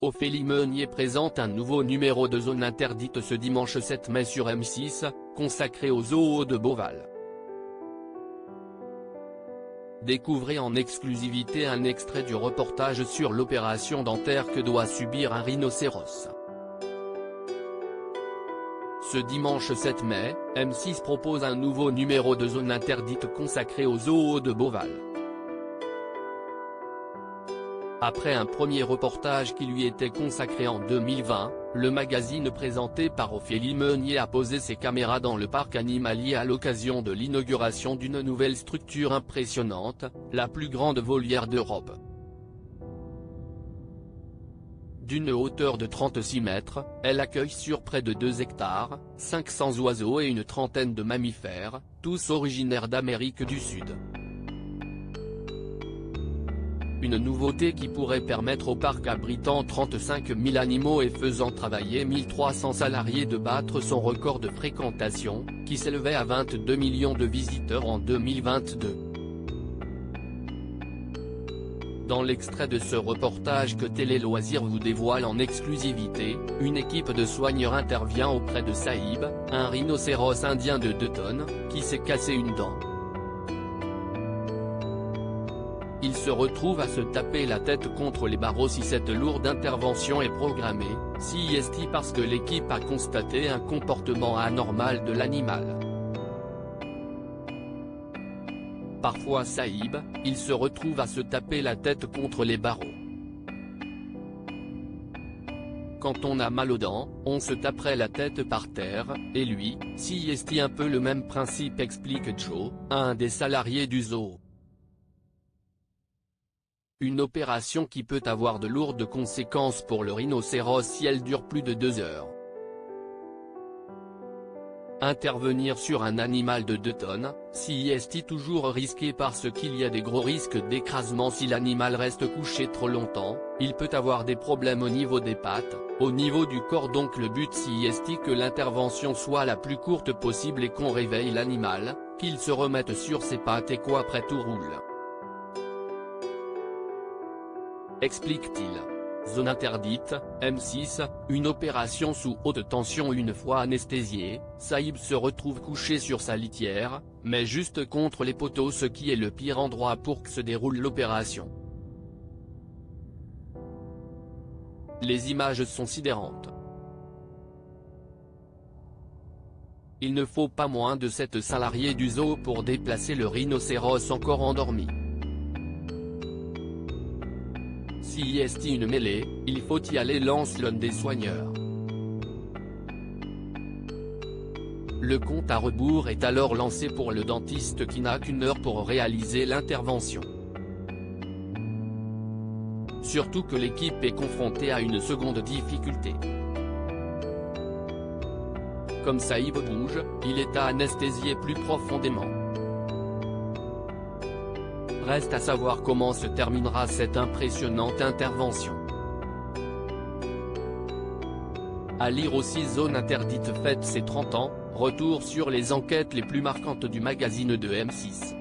Ophélie Meunier présente un nouveau numéro de Zone Interdite ce dimanche 7 mai sur M6, consacré aux zoos de Beauval. Découvrez en exclusivité un extrait du reportage sur l'opération dentaire que doit subir un rhinocéros. Ce dimanche 7 mai, M6 propose un nouveau numéro de Zone Interdite consacré aux zoos de Beauval. Après un premier reportage qui lui était consacré en 2020, le magazine présenté par Ophélie Meunier a posé ses caméras dans le parc animalier à l'occasion de l'inauguration d'une nouvelle structure impressionnante, la plus grande volière d'Europe. D'une hauteur de 36 mètres, elle accueille sur près de 2 hectares, 500 oiseaux et une trentaine de mammifères, tous originaires d'Amérique du Sud. Une nouveauté qui pourrait permettre au parc abritant 35 000 animaux et faisant travailler 1300 salariés de battre son record de fréquentation, qui s'élevait à 22 millions de visiteurs en 2022. Dans l'extrait de ce reportage que Télé Loisirs vous dévoile en exclusivité, une équipe de soigneurs intervient auprès de Saïb, un rhinocéros indien de 2 tonnes, qui s'est cassé une dent. Il se retrouve à se taper la tête contre les barreaux si cette lourde intervention est programmée, CIST parce que l'équipe a constaté un comportement anormal de l'animal. Parfois Saïb, il se retrouve à se taper la tête contre les barreaux. Quand on a mal aux dents, on se taperait la tête par terre, et lui, CIST un peu le même principe explique Joe, un des salariés du zoo. Une opération qui peut avoir de lourdes conséquences pour le rhinocéros si elle dure plus de 2 heures. Intervenir sur un animal de 2 tonnes, CIST toujours risqué parce qu'il y a des gros risques d'écrasement si l'animal reste couché trop longtemps, il peut avoir des problèmes au niveau des pattes, au niveau du corps donc le but CIST que l'intervention soit la plus courte possible et qu'on réveille l'animal, qu'il se remette sur ses pattes et qu'après tout roule. Explique-t-il. Zone interdite, M6, une opération sous haute tension. Une fois anesthésié, Saïb se retrouve couché sur sa litière, mais juste contre les poteaux, ce qui est le pire endroit pour que se déroule l'opération. Les images sont sidérantes. Il ne faut pas moins de 7 salariés du zoo pour déplacer le rhinocéros encore endormi. CIST une mêlée, il faut y aller, lance l'un des soigneurs. Le compte à rebours est alors lancé pour le dentiste qui n'a qu'1 heure pour réaliser l'intervention. Surtout que l'équipe est confrontée à une seconde difficulté. Comme Saïb bouge, il est à anesthésier plus profondément. Reste à savoir comment se terminera cette impressionnante intervention. À lire aussi. Zone Interdite fête ses 30 ans, retour sur les enquêtes les plus marquantes du magazine de M6.